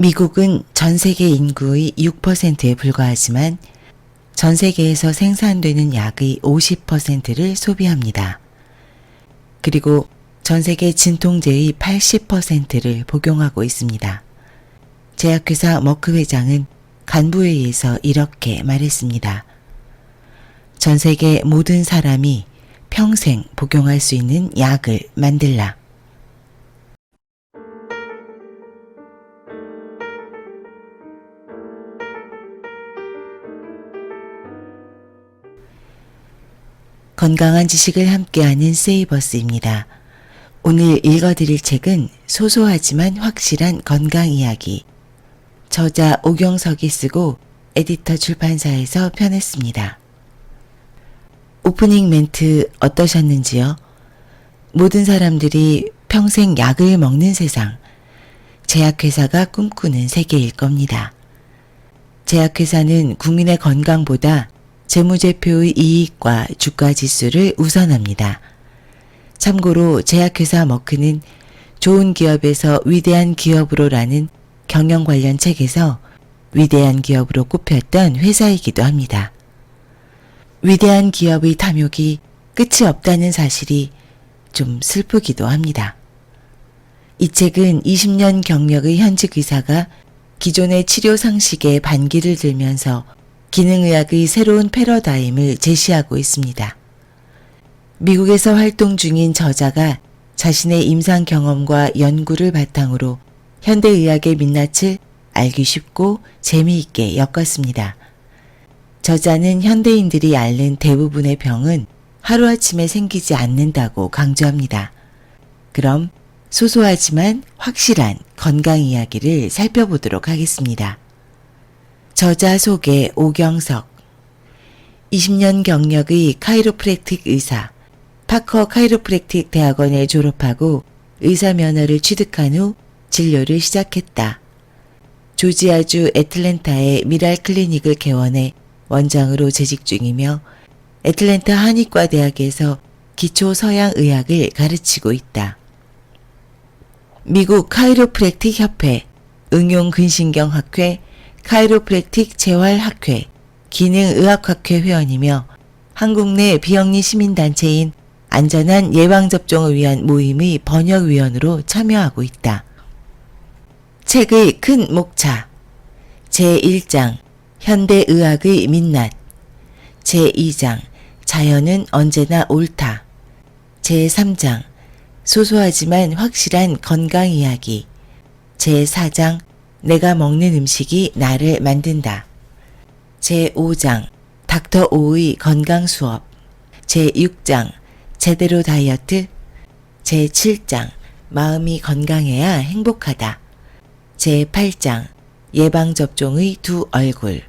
미국은 전 세계 인구의 6%에 불과하지만 전 세계에서 생산되는 약의 50%를 소비합니다. 그리고 전 세계 진통제의 80%를 복용하고 있습니다. 제약회사 머크 회장은 간부회의에서 이렇게 말했습니다. 전 세계 모든 사람이 평생 복용할 수 있는 약을 만들라. 건강한 지식을 함께하는 세이버스입니다. 오늘 읽어드릴 책은 소소하지만 확실한 건강 이야기. 저자 오경석이 쓰고 에디터 출판사에서 펴냈습니다. 오프닝 멘트 어떠셨는지요? 모든 사람들이 평생 약을 먹는 세상. 제약회사가 꿈꾸는 세계일 겁니다. 제약회사는 국민의 건강보다 재무제표의 이익과 주가지수를 우선합니다. 참고로 제약회사 머크는 좋은 기업에서 위대한 기업으로라는 경영 관련 책에서 위대한 기업으로 꼽혔던 회사이기도 합니다. 위대한 기업의 탐욕이 끝이 없다는 사실이 좀 슬프기도 합니다. 이 책은 20년 경력의 현직 의사가 기존의 치료 상식에 반기를 들면서 기능의학의 새로운 패러다임을 제시하고 있습니다. 미국에서 활동 중인 저자가 자신의 임상 경험과 연구를 바탕으로 현대의학의 민낯을 알기 쉽고 재미있게 엮었습니다. 저자는 현대인들이 앓는 대부분의 병은 하루아침에 생기지 않는다고 강조합니다. 그럼 소소하지만 확실한 건강 이야기를 살펴보도록 하겠습니다. 저자 소개 오경석 20년 경력의 카이로프랙틱 의사 파커 카이로프랙틱 대학원을 졸업하고 의사 면허를 취득한 후 진료를 시작했다. 조지아주 애틀랜타의 미랄 클리닉을 개원해 원장으로 재직 중이며 애틀랜타 한의과대학에서 기초 서양 의학을 가르치고 있다. 미국 카이로프랙틱 협회, 응용근신경학회, 카이로프랙틱 재활학회, 기능의학학회 회원이며 한국 내 비영리 시민단체인 안전한 예방접종을 위한 모임의 번역위원으로 참여하고 있다. 책의 큰 목차 제1장 현대의학의 민낯 제2장 자연은 언제나 옳다 제3장 소소하지만 확실한 건강 이야기 제4장 내가 먹는 음식이 나를 만든다 제5장 닥터 오의 건강 수업 제6장 제대로 다이어트 제7장 마음이 건강해야 행복하다 제8장 예방접종의 두 얼굴.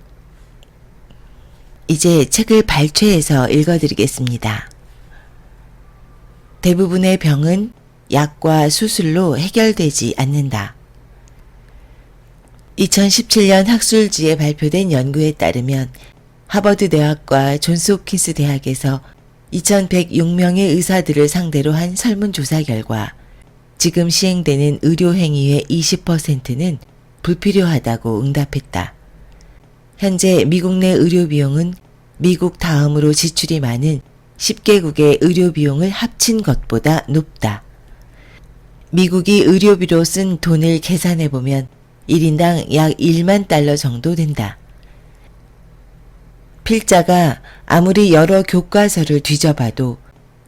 이제 책을 발췌해서 읽어드리겠습니다. 대부분의 병은 약과 수술로 해결되지 않는다. 2017년 학술지에 발표된 연구에 따르면 하버드 대학과 존스 홉킨스 대학에서 2106명의 의사들을 상대로 한 설문조사 결과 지금 시행되는 의료행위의 20%는 불필요하다고 응답했다. 현재 미국 내 의료비용은 미국 다음으로 지출이 많은 10개국의 의료비용을 합친 것보다 높다. 미국이 의료비로 쓴 돈을 계산해보면 1인당 약 1만 달러 정도 된다. 필자가 아무리 여러 교과서를 뒤져봐도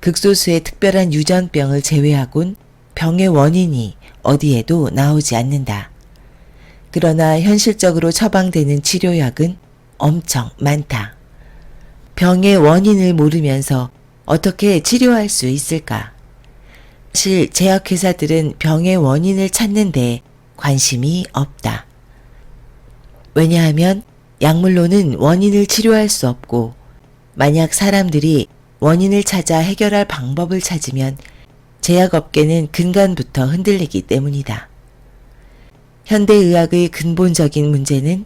극소수의 특별한 유전병을 제외하곤 병의 원인이 어디에도 나오지 않는다. 그러나 현실적으로 처방되는 치료약은 엄청 많다. 병의 원인을 모르면서 어떻게 치료할 수 있을까? 사실 제약회사들은 병의 원인을 찾는 데 관심이 없다. 왜냐하면 약물로는 원인을 치료할 수 없고 만약 사람들이 원인을 찾아 해결할 방법을 찾으면 제약업계는 근간부터 흔들리기 때문이다. 현대의학의 근본적인 문제는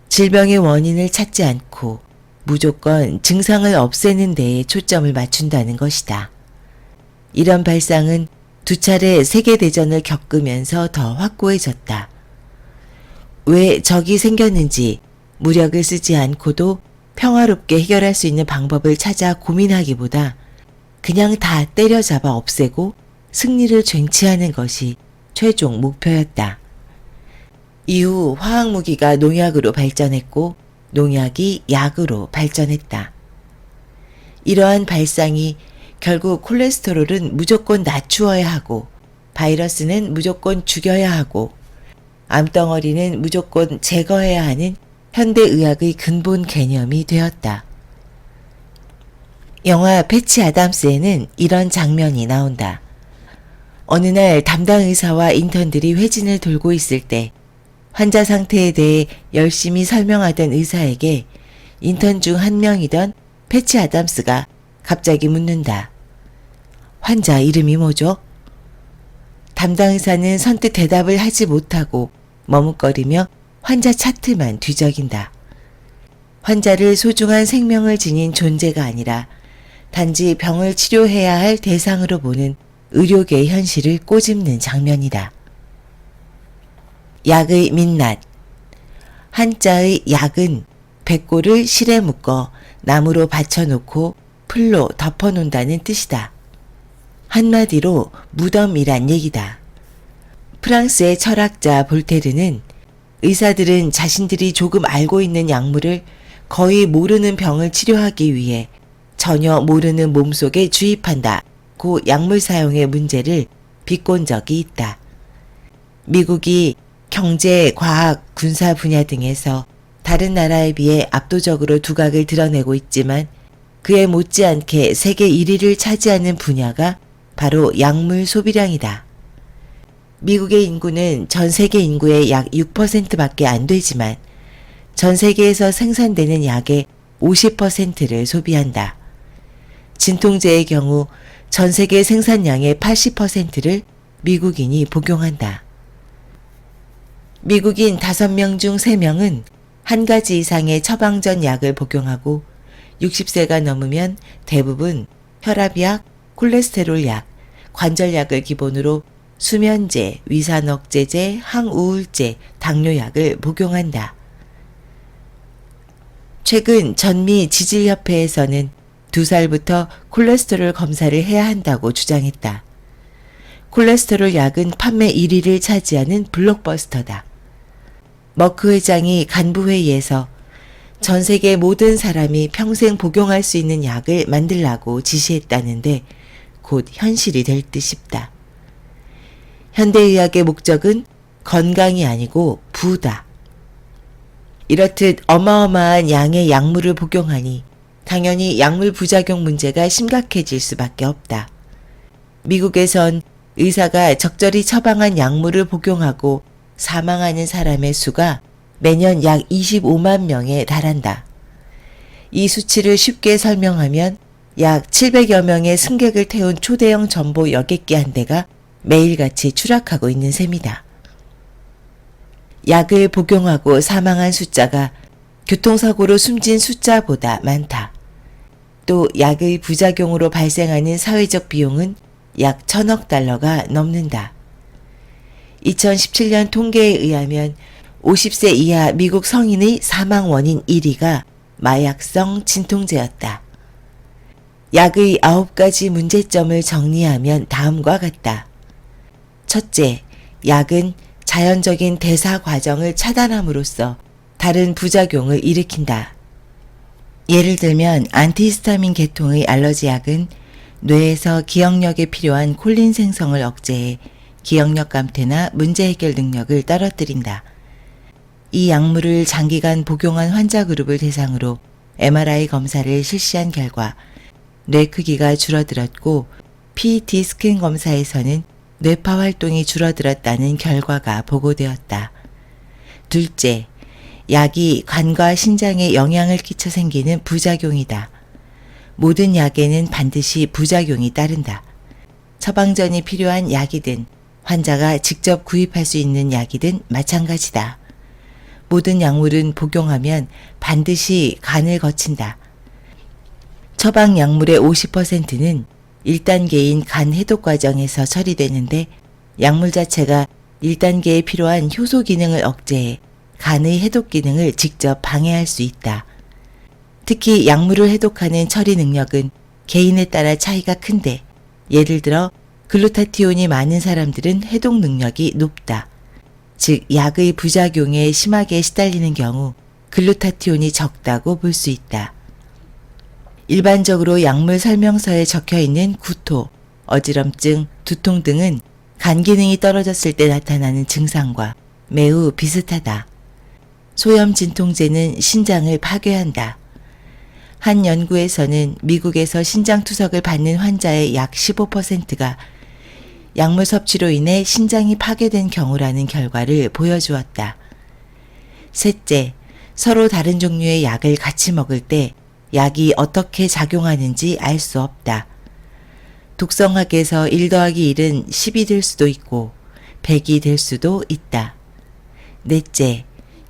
질병의 원인을 찾지 않고 무조건 증상을 없애는 데에 초점을 맞춘다는 것이다. 이런 발상은 두 차례 세계대전을 겪으면서 더 확고해졌다. 왜 적이 생겼는지 무력을 쓰지 않고도 평화롭게 해결할 수 있는 방법을 찾아 고민하기보다 그냥 다 때려잡아 없애고 승리를 쟁취하는 것이 최종 목표였다. 이후 화학무기가 농약으로 발전했고 농약이 약으로 발전했다. 이러한 발상이 결국 콜레스테롤은 무조건 낮추어야 하고 바이러스는 무조건 죽여야 하고 암덩어리는 무조건 제거해야 하는 현대의학의 근본 개념이 되었다. 영화 패치 아담스에는 이런 장면이 나온다. 어느 날 담당 의사와 인턴들이 회진을 돌고 있을 때 환자 상태에 대해 열심히 설명하던 의사에게 인턴 중 한 명이던 패치 아담스가 갑자기 묻는다. 환자 이름이 뭐죠? 담당 의사는 선뜻 대답을 하지 못하고 머뭇거리며 환자 차트만 뒤적인다. 환자를 소중한 생명을 지닌 존재가 아니라 단지 병을 치료해야 할 대상으로 보는 의료계의 현실을 꼬집는 장면이다. 약의 민낯. 한자의 약은 백골을 실에 묶어 나무로 받쳐놓고 풀로 덮어놓는다는 뜻이다. 한마디로 무덤이란 얘기다. 프랑스의 철학자 볼테르는 의사들은 자신들이 조금 알고 있는 약물을 거의 모르는 병을 치료하기 위해 전혀 모르는 몸속에 주입한다고 약물 사용의 문제를 비꼰 적이 있다. 미국이 경제, 과학, 군사 분야 등에서 다른 나라에 비해 압도적으로 두각을 드러내고 있지만 그에 못지않게 세계 1위를 차지하는 분야가 바로 약물 소비량이다. 미국의 인구는 전 세계 인구의 약 6%밖에 안 되지만 전 세계에서 생산되는 약의 50%를 소비한다. 진통제의 경우 전 세계 생산량의 80%를 미국인이 복용한다. 미국인 5명 중 3명은 한 가지 이상의 처방전 약을 복용하고 60세가 넘으면 대부분 혈압약, 콜레스테롤 약, 관절약을 기본으로 수면제, 위산억제제, 항우울제, 당뇨약을 복용한다. 최근 전미 지질협회에서는 2살부터 콜레스테롤 검사를 해야 한다고 주장했다. 콜레스테롤 약은 판매 1위를 차지하는 블록버스터다. 머크 회장이 간부회의에서 전 세계 모든 사람이 평생 복용할 수 있는 약을 만들라고 지시했다는데 곧 현실이 될 듯 싶다. 현대의학의 목적은 건강이 아니고 부다. 이렇듯 어마어마한 양의 약물을 복용하니 당연히 약물 부작용 문제가 심각해질 수밖에 없다. 미국에선 의사가 적절히 처방한 약물을 복용하고 사망하는 사람의 수가 매년 약 25만 명에 달한다. 이 수치를 쉽게 설명하면 약 700여 명의 승객을 태운 초대형 전보 여객기 한 대가 매일같이 추락하고 있는 셈이다. 약을 복용하고 사망한 숫자가 교통사고로 숨진 숫자보다 많다. 또 약의 부작용으로 발생하는 사회적 비용은 약 1,000억 달러가 넘는다. 2017년 통계에 의하면 50세 이하 미국 성인의 사망 원인 1위가 마약성 진통제였다. 약의 9가지 문제점을 정리하면 다음과 같다. 첫째, 약은 자연적인 대사 과정을 차단함으로써 다른 부작용을 일으킨다. 예를 들면 안티히스타민 계통의 알러지 약은 뇌에서 기억력에 필요한 콜린 생성을 억제해 기억력 감퇴나 문제 해결 능력을 떨어뜨린다. 이 약물을 장기간 복용한 환자 그룹을 대상으로 MRI 검사를 실시한 결과 뇌 크기가 줄어들었고 PET 스캔 검사에서는 뇌파 활동이 줄어들었다는 결과가 보고되었다. 둘째, 약이 간과 신장에 영향을 끼쳐 생기는 부작용이다. 모든 약에는 반드시 부작용이 따른다. 처방전이 필요한 약이든 환자가 직접 구입할 수 있는 약이든 마찬가지다. 모든 약물은 복용하면 반드시 간을 거친다. 처방 약물의 50%는 1단계인 간 해독 과정에서 처리되는데 약물 자체가 1단계에 필요한 효소 기능을 억제해 간의 해독 기능을 직접 방해할 수 있다. 특히 약물을 해독하는 처리 능력은 개인에 따라 차이가 큰데, 예를 들어 글루타티온이 많은 사람들은 해독 능력이 높다. 즉 약의 부작용에 심하게 시달리는 경우 글루타티온이 적다고 볼 수 있다. 일반적으로 약물 설명서에 적혀있는 구토, 어지럼증, 두통 등은 간 기능이 떨어졌을 때 나타나는 증상과 매우 비슷하다. 소염 진통제는 신장을 파괴한다. 한 연구에서는 미국에서 신장 투석을 받는 환자의 약 15%가 약물 섭취로 인해 신장이 파괴된 경우라는 결과를 보여주었다. 셋째, 서로 다른 종류의 약을 같이 먹을 때 약이 어떻게 작용하는지 알 수 없다. 독성학에서 1 더하기 1은 10이 될 수도 있고 100이 될 수도 있다. 넷째,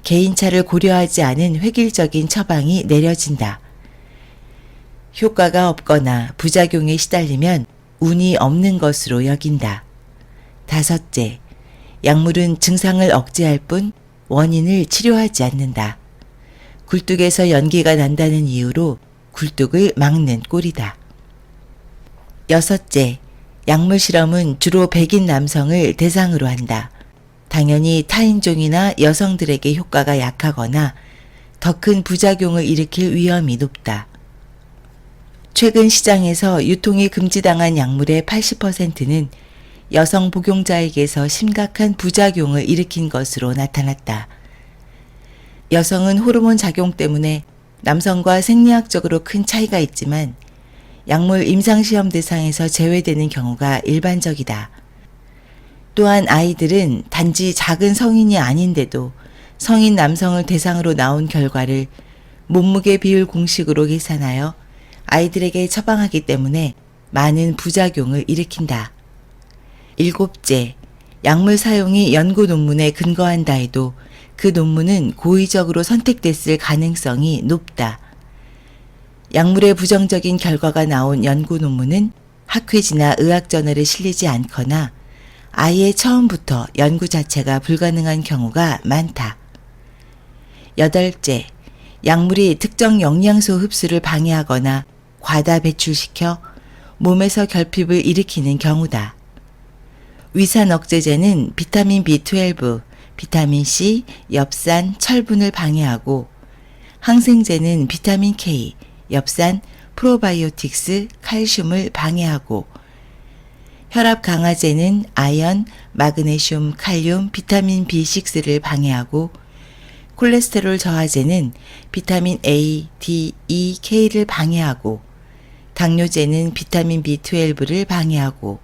개인차를 고려하지 않은 획일적인 처방이 내려진다. 효과가 없거나 부작용에 시달리면 운이 없는 것으로 여긴다. 다섯째, 약물은 증상을 억제할 뿐 원인을 치료하지 않는다. 굴뚝에서 연기가 난다는 이유로 굴뚝을 막는 꼴이다. 여섯째, 약물 실험은 주로 백인 남성을 대상으로 한다. 당연히 타인종이나 여성들에게 효과가 약하거나 더 큰 부작용을 일으킬 위험이 높다. 최근 시장에서 유통이 금지당한 약물의 80%는 여성 복용자에게서 심각한 부작용을 일으킨 것으로 나타났다. 여성은 호르몬 작용 때문에 남성과 생리학적으로 큰 차이가 있지만 약물 임상시험 대상에서 제외되는 경우가 일반적이다. 또한 아이들은 단지 작은 성인이 아닌데도 성인 남성을 대상으로 나온 결과를 몸무게 비율 공식으로 계산하여 아이들에게 처방하기 때문에 많은 부작용을 일으킨다. 일곱째, 약물 사용이 연구 논문에 근거한다 해도 그 논문은 고의적으로 선택됐을 가능성이 높다. 약물의 부정적인 결과가 나온 연구 논문은 학회지나 의학저널에 실리지 않거나 아예 처음부터 연구 자체가 불가능한 경우가 많다. 여덟째, 약물이 특정 영양소 흡수를 방해하거나 과다 배출시켜 몸에서 결핍을 일으키는 경우다. 위산 억제제는 비타민 B12, 비타민 C, 엽산, 철분을 방해하고 항생제는 비타민 K, 엽산, 프로바이오틱스, 칼슘을 방해하고 혈압 강화제는 아연, 마그네슘, 칼륨, 비타민 B6를 방해하고 콜레스테롤 저하제는 비타민 A, D, E, K를 방해하고 당뇨제는 비타민 B12를 방해하고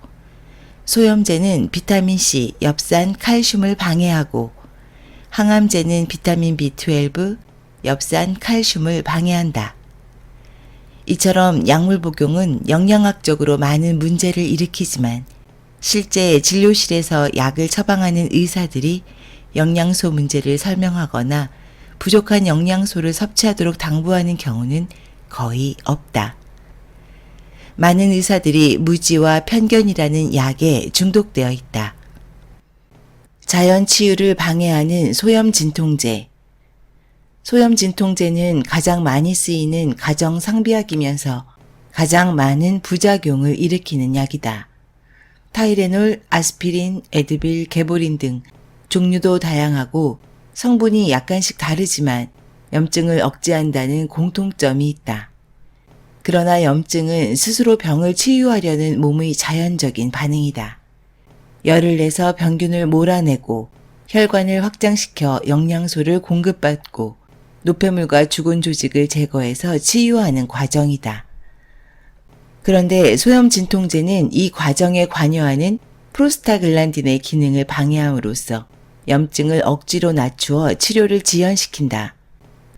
소염제는 비타민 C, 엽산, 칼슘을 방해하고 항암제는 비타민 B12, 엽산, 칼슘을 방해한다. 이처럼 약물 복용은 영양학적으로 많은 문제를 일으키지만 실제 진료실에서 약을 처방하는 의사들이 영양소 문제를 설명하거나 부족한 영양소를 섭취하도록 당부하는 경우는 거의 없다. 많은 의사들이 무지와 편견이라는 약에 중독되어 있다. 자연 치유를 방해하는 소염 진통제. 소염 진통제는 가장 많이 쓰이는 가정 상비약이면서 가장 많은 부작용을 일으키는 약이다. 타이레놀, 아스피린, 에드빌, 개보린 등 종류도 다양하고 성분이 약간씩 다르지만 염증을 억제한다는 공통점이 있다. 그러나 염증은 스스로 병을 치유하려는 몸의 자연적인 반응이다. 열을 내서 병균을 몰아내고 혈관을 확장시켜 영양소를 공급받고 노폐물과 죽은 조직을 제거해서 치유하는 과정이다. 그런데 소염 진통제는 이 과정에 관여하는 프로스타글란딘의 기능을 방해함으로써 염증을 억지로 낮추어 치료를 지연시킨다.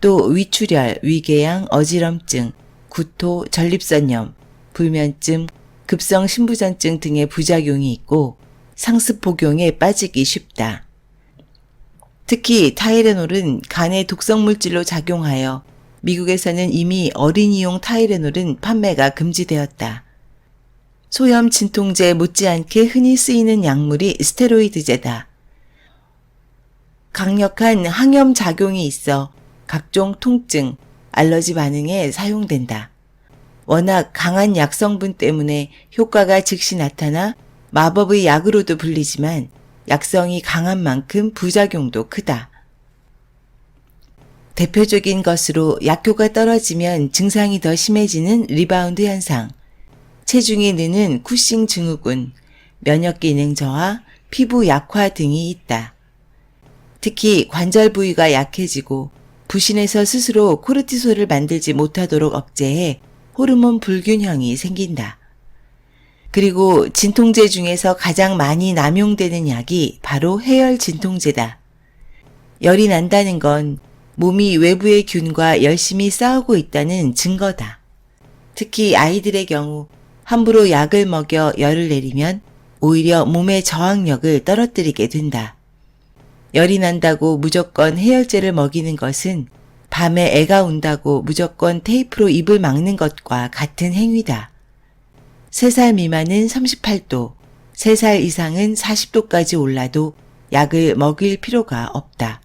또 위출혈, 위궤양, 어지럼증, 구토, 전립선염, 불면증, 급성 신부전증 등의 부작용이 있고 상습 복용에 빠지기 쉽다. 특히 타이레놀은 간의 독성 물질로 작용하여 미국에서는 이미 어린이용 타이레놀은 판매가 금지되었다. 소염 진통제 못지않게 흔히 쓰이는 약물이 스테로이드제다. 강력한 항염 작용이 있어 각종 통증, 알러지 반응에 사용된다. 워낙 강한 약성분 때문에 효과가 즉시 나타나 마법의 약으로도 불리지만 약성이 강한 만큼 부작용도 크다. 대표적인 것으로 약효가 떨어지면 증상이 더 심해지는 리바운드 현상, 체중이 느는 쿠싱 증후군, 면역 기능 저하, 피부 약화 등이 있다. 특히 관절 부위가 약해지고 부신에서 스스로 코르티솔을 만들지 못하도록 억제해 호르몬 불균형이 생긴다. 그리고 진통제 중에서 가장 많이 남용되는 약이 바로 해열 진통제다. 열이 난다는 건 몸이 외부의 균과 열심히 싸우고 있다는 증거다. 특히 아이들의 경우 함부로 약을 먹여 열을 내리면 오히려 몸의 저항력을 떨어뜨리게 된다. 열이 난다고 무조건 해열제를 먹이는 것은 밤에 애가 운다고 무조건 테이프로 입을 막는 것과 같은 행위다. 3살 미만은 38도, 3살 이상은 40도까지 올라도 약을 먹일 필요가 없다.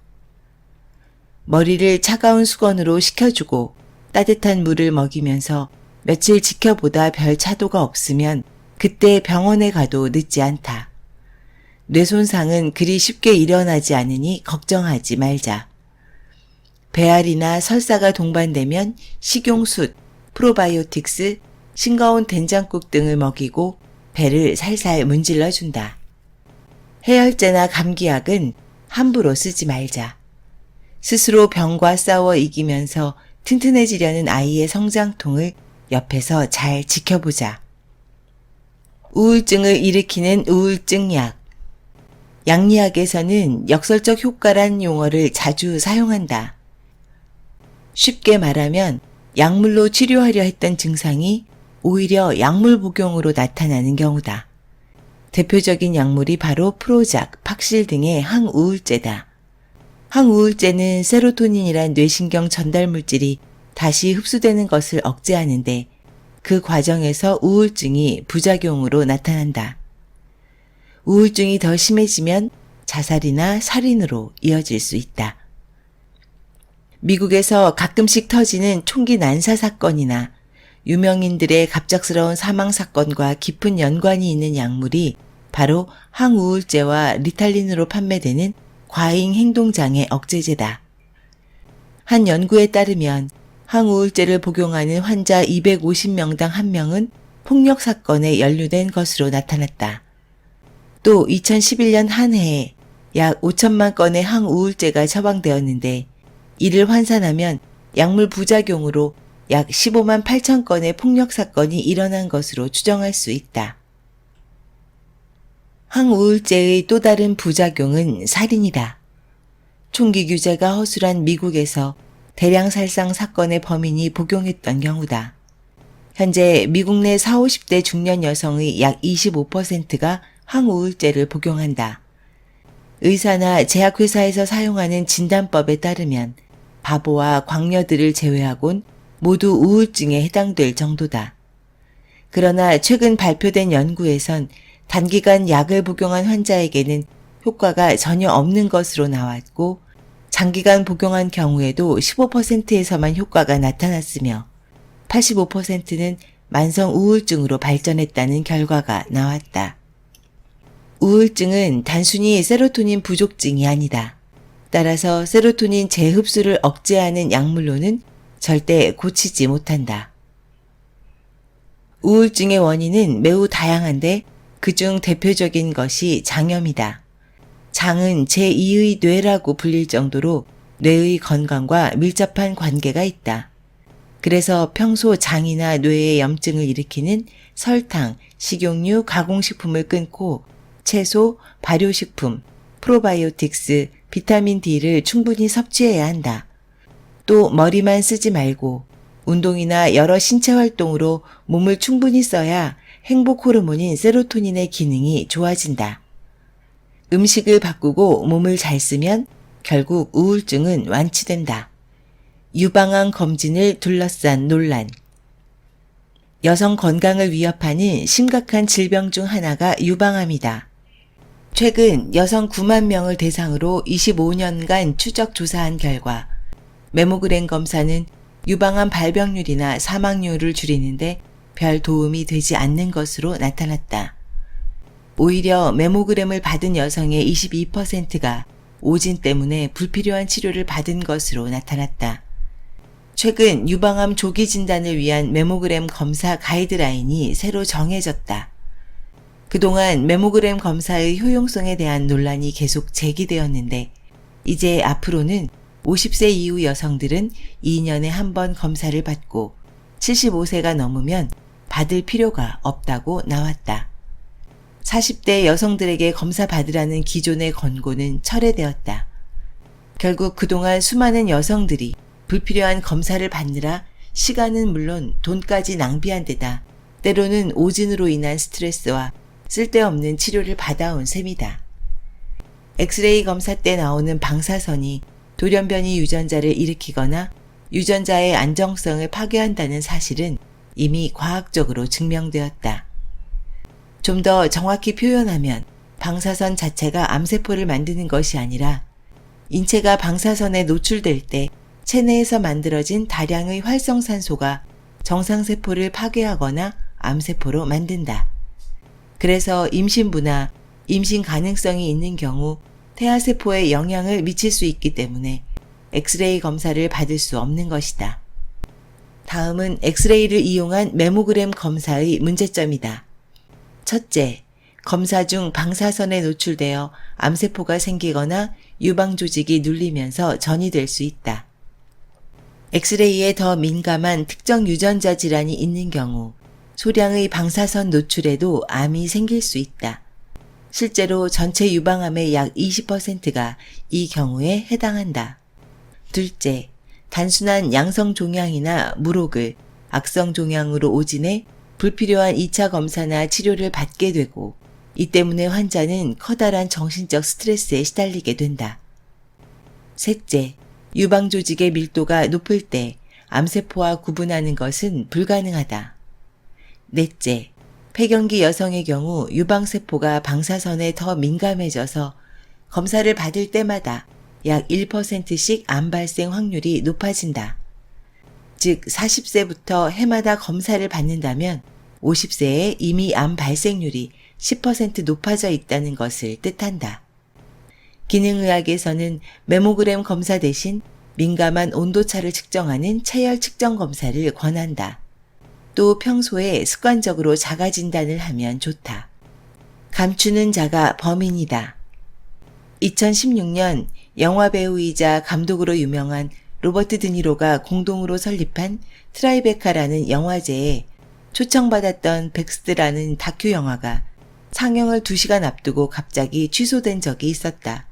머리를 차가운 수건으로 식혀주고 따뜻한 물을 먹이면서 며칠 지켜보다 별 차도가 없으면 그때 병원에 가도 늦지 않다. 뇌손상은 그리 쉽게 일어나지 않으니 걱정하지 말자. 배앓이나 설사가 동반되면 식용숯, 프로바이오틱스, 싱거운 된장국 등을 먹이고 배를 살살 문질러준다. 해열제나 감기약은 함부로 쓰지 말자. 스스로 병과 싸워 이기면서 튼튼해지려는 아이의 성장통을 옆에서 잘 지켜보자. 우울증을 일으키는 우울증약. 양리학에서는 역설적 효과란 용어를 자주 사용한다. 쉽게 말하면 약물로 치료하려 했던 증상이 오히려 약물 복용으로 나타나는 경우다. 대표적인 약물이 바로 프로작, 팍실 등의 항우울제다. 항우울제는 세로토닌이란 뇌신경 전달 물질이 다시 흡수되는 것을 억제하는데 그 과정에서 우울증이 부작용으로 나타난다. 우울증이 더 심해지면 자살이나 살인으로 이어질 수 있다. 미국에서 가끔씩 터지는 총기 난사 사건이나 유명인들의 갑작스러운 사망 사건과 깊은 연관이 있는 약물이 바로 항우울제와 리탈린으로 판매되는 과잉 행동장애 억제제다. 한 연구에 따르면 항우울제를 복용하는 환자 250명당 1명은 폭력 사건에 연루된 것으로 나타났다. 또 2011년 한 해에 약 5천만 건의 항우울제가 처방되었는데 이를 환산하면 약물 부작용으로 약 15만 8천 건의 폭력 사건이 일어난 것으로 추정할 수 있다. 항우울제의 또 다른 부작용은 살인이다. 총기 규제가 허술한 미국에서 대량 살상 사건의 범인이 복용했던 경우다. 현재 미국 내 40, 50대 중년 여성의 약 25%가 항우울제를 복용한다. 의사나 제약회사에서 사용하는 진단법에 따르면 바보와 광녀들을 제외하곤 모두 우울증에 해당될 정도다. 그러나 최근 발표된 연구에선 단기간 약을 복용한 환자에게는 효과가 전혀 없는 것으로 나왔고 장기간 복용한 경우에도 15%에서만 효과가 나타났으며 85%는 만성 우울증으로 발전했다는 결과가 나왔다. 우울증은 단순히 세로토닌 부족증이 아니다. 따라서 세로토닌 재흡수를 억제하는 약물로는 절대 고치지 못한다. 우울증의 원인은 매우 다양한데 그중 대표적인 것이 장염이다. 장은 제2의 뇌라고 불릴 정도로 뇌의 건강과 밀접한 관계가 있다. 그래서 평소 장이나 뇌의 염증을 일으키는 설탕, 식용유, 가공식품을 끊고 채소, 발효식품, 프로바이오틱스, 비타민 D를 충분히 섭취해야 한다. 또 머리만 쓰지 말고 운동이나 여러 신체 활동으로 몸을 충분히 써야 행복 호르몬인 세로토닌의 기능이 좋아진다. 음식을 바꾸고 몸을 잘 쓰면 결국 우울증은 완치된다. 유방암 검진을 둘러싼 논란. 여성 건강을 위협하는 심각한 질병 중 하나가 유방암이다. 최근 여성 9만 명을 대상으로 25년간 추적 조사한 결과 메모그램 검사는 유방암 발병률이나 사망률을 줄이는데 별 도움이 되지 않는 것으로 나타났다. 오히려 메모그램을 받은 여성의 22%가 오진 때문에 불필요한 치료를 받은 것으로 나타났다. 최근 유방암 조기 진단을 위한 메모그램 검사 가이드라인이 새로 정해졌다. 그동안 메모그램 검사의 효용성에 대한 논란이 계속 제기되었는데 이제 앞으로는 50세 이후 여성들은 2년에 한 번 검사를 받고 75세가 넘으면 받을 필요가 없다고 나왔다. 40대 여성들에게 검사 받으라는 기존의 권고는 철회되었다. 결국 그동안 수많은 여성들이 불필요한 검사를 받느라 시간은 물론 돈까지 낭비한 데다 때로는 오진으로 인한 스트레스와 쓸데없는 치료를 받아온 셈이다. 엑스레이 검사 때 나오는 방사선이 돌연변이 유전자를 일으키거나 유전자의 안정성을 파괴한다는 사실은 이미 과학적으로 증명되었다. 좀 더 정확히 표현하면 방사선 자체가 암세포를 만드는 것이 아니라 인체가 방사선에 노출될 때 체내에서 만들어진 다량의 활성산소가 정상세포를 파괴하거나 암세포로 만든다. 그래서 임신부나 임신 가능성이 있는 경우 태아세포에 영향을 미칠 수 있기 때문에 엑스레이 검사를 받을 수 없는 것이다. 다음은 엑스레이를 이용한 메모그램 검사의 문제점이다. 첫째, 검사 중 방사선에 노출되어 암세포가 생기거나 유방조직이 눌리면서 전이될 수 있다. 엑스레이에 더 민감한 특정 유전자 질환이 있는 경우 소량의 방사선 노출에도 암이 생길 수 있다. 실제로 전체 유방암의 약 20%가 이 경우에 해당한다. 둘째, 단순한 양성 종양이나 물혹을 악성 종양으로 오진해 불필요한 2차 검사나 치료를 받게 되고 이 때문에 환자는 커다란 정신적 스트레스에 시달리게 된다. 셋째, 유방조직의 밀도가 높을 때 암세포와 구분하는 것은 불가능하다. 넷째, 폐경기 여성의 경우 유방세포가 방사선에 더 민감해져서 검사를 받을 때마다 약 1%씩 암 발생 확률이 높아진다. 즉 40세부터 해마다 검사를 받는다면 50세에 이미 암 발생률이 10% 높아져 있다는 것을 뜻한다. 기능의학에서는 메모그램 검사 대신 민감한 온도차를 측정하는 체열 측정 검사를 권한다. 또 평소에 습관적으로 자가 진단을 하면 좋다. 감추는 자가 범인이다. 2016년 영화배우이자 감독으로 유명한 로버트 드니로가 공동으로 설립한 트라이베카라는 영화제에 초청받았던 벡스트라는 다큐 영화가 상영을 2시간 앞두고 갑자기 취소된 적이 있었다.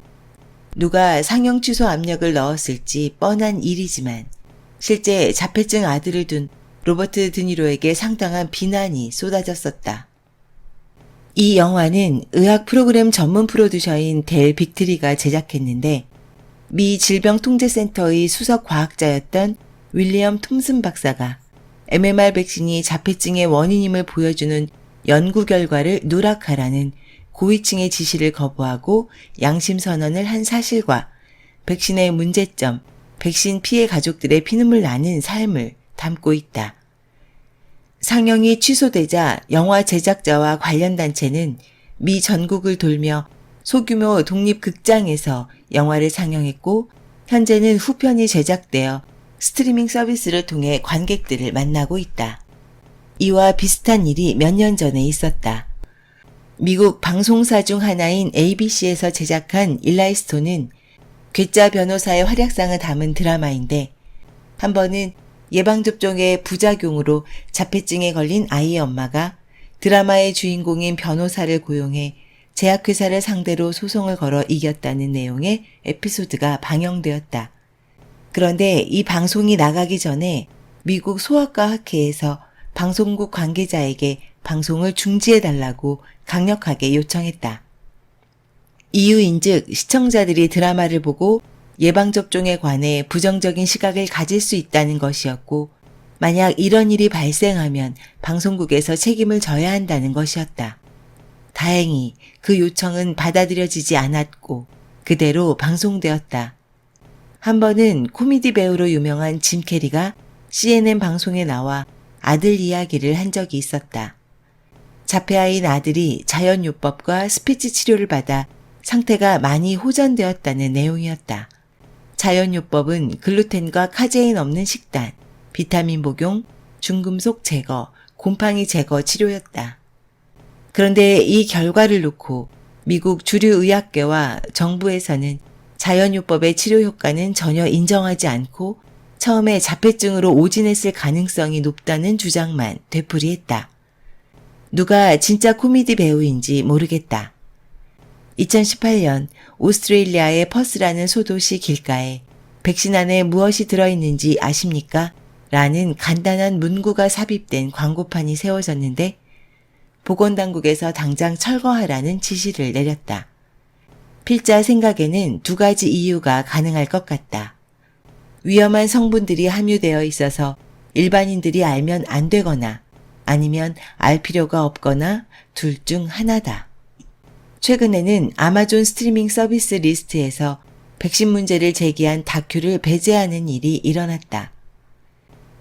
누가 상영 취소 압력을 넣었을지 뻔한 일이지만 실제 자폐증 아들을 둔 로버트 드니로에게 상당한 비난이 쏟아졌었다. 이 영화는 의학 프로그램 전문 프로듀서인 델 빅트리가 제작했는데 미 질병통제센터의 수석 과학자였던 윌리엄 톰슨 박사가 MMR 백신이 자폐증의 원인임을 보여주는 연구 결과를 누락하라는 고위층의 지시를 거부하고 양심 선언을 한 사실과 백신의 문제점, 백신 피해 가족들의 피눈물 나는 삶을 담고 있다. 상영이 취소되자 영화 제작자와 관련 단체는 미 전국을 돌며 소규모 독립극장에서 영화를 상영했고 현재는 후편이 제작되어 스트리밍 서비스를 통해 관객들을 만나고 있다. 이와 비슷한 일이 몇 년 전에 있었다. 미국 방송사 중 하나인 ABC에서 제작한 일라이스톤은 괴짜 변호사의 활약상을 담은 드라마인데 한 번은 예방접종의 부작용으로 자폐증에 걸린 아이의 엄마가 드라마의 주인공인 변호사를 고용해 제약회사를 상대로 소송을 걸어 이겼다는 내용의 에피소드가 방영되었다. 그런데 이 방송이 나가기 전에 미국 소아과 학회에서 방송국 관계자에게 방송을 중지해달라고 강력하게 요청했다. 이유인즉 시청자들이 드라마를 보고 예방접종에 관해 부정적인 시각을 가질 수 있다는 것이었고 만약 이런 일이 발생하면 방송국에서 책임을 져야 한다는 것이었다. 다행히 그 요청은 받아들여지지 않았고 그대로 방송되었다. 한 번은 코미디 배우로 유명한 짐 캐리가 CNN 방송에 나와 아들 이야기를 한 적이 있었다. 자폐아인 아들이 자연요법과 스피치 치료를 받아 상태가 많이 호전되었다는 내용이었다. 자연요법은 글루텐과 카제인 없는 식단, 비타민 복용, 중금속 제거, 곰팡이 제거 치료였다. 그런데 이 결과를 놓고 미국 주류 의학계와 정부에서는 자연요법의 치료 효과는 전혀 인정하지 않고 처음에 자폐증으로 오진했을 가능성이 높다는 주장만 되풀이했다. 누가 진짜 코미디 배우인지 모르겠다. 2018년 오스트레일리아의 퍼스라는 소도시 길가에 백신 안에 무엇이 들어있는지 아십니까? 라는 간단한 문구가 삽입된 광고판이 세워졌는데 보건당국에서 당장 철거하라는 지시를 내렸다. 필자 생각에는 두 가지 이유가 가능할 것 같다. 위험한 성분들이 함유되어 있어서 일반인들이 알면 안 되거나 아니면 알 필요가 없거나 둘 중 하나다. 최근에는 아마존 스트리밍 서비스 리스트에서 백신 문제를 제기한 다큐를 배제하는 일이 일어났다.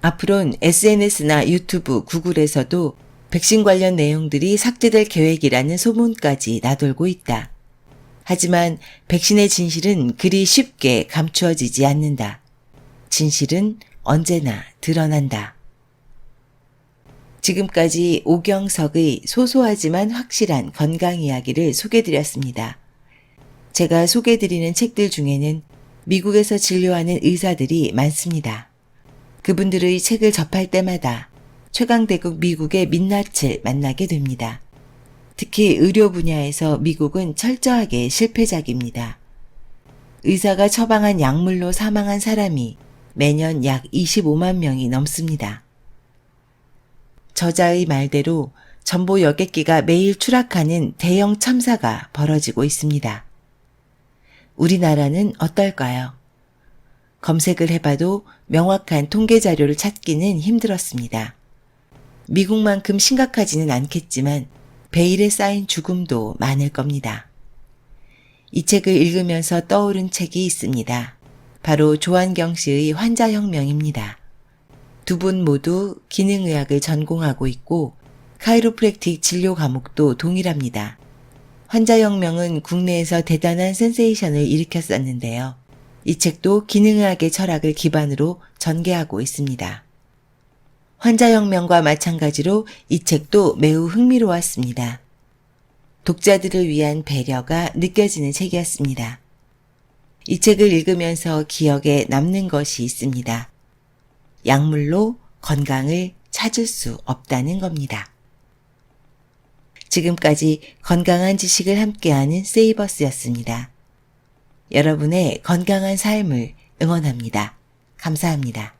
앞으론 SNS나 유튜브, 구글에서도 백신 관련 내용들이 삭제될 계획이라는 소문까지 나돌고 있다. 하지만 백신의 진실은 그리 쉽게 감추어지지 않는다. 진실은 언제나 드러난다. 지금까지 오경석의 소소하지만 확실한 건강 이야기를 소개드렸습니다. 제가 소개드리는 책들 중에는 미국에서 진료하는 의사들이 많습니다. 그분들의 책을 접할 때마다 최강대국 미국의 민낯을 만나게 됩니다. 특히 의료 분야에서 미국은 철저하게 실패작입니다. 의사가 처방한 약물로 사망한 사람이 매년 약 25만 명이 넘습니다. 저자의 말대로 전보 여객기가 매일 추락하는 대형 참사가 벌어지고 있습니다. 우리나라는 어떨까요? 검색을 해봐도 명확한 통계 자료를 찾기는 힘들었습니다. 미국만큼 심각하지는 않겠지만 베일에 쌓인 죽음도 많을 겁니다. 이 책을 읽으면서 떠오른 책이 있습니다. 바로 조한경 씨의 환자혁명입니다. 두 분 모두 기능의학을 전공하고 있고 카이로프랙틱 진료 과목도 동일합니다. 환자혁명은 국내에서 대단한 센세이션을 일으켰었는데요. 이 책도 기능의학의 철학을 기반으로 전개하고 있습니다. 환자혁명과 마찬가지로 이 책도 매우 흥미로웠습니다. 독자들을 위한 배려가 느껴지는 책이었습니다. 이 책을 읽으면서 기억에 남는 것이 있습니다. 약물로 건강을 찾을 수 없다는 겁니다. 지금까지 건강한 지식을 함께하는 세이버스였습니다. 여러분의 건강한 삶을 응원합니다. 감사합니다.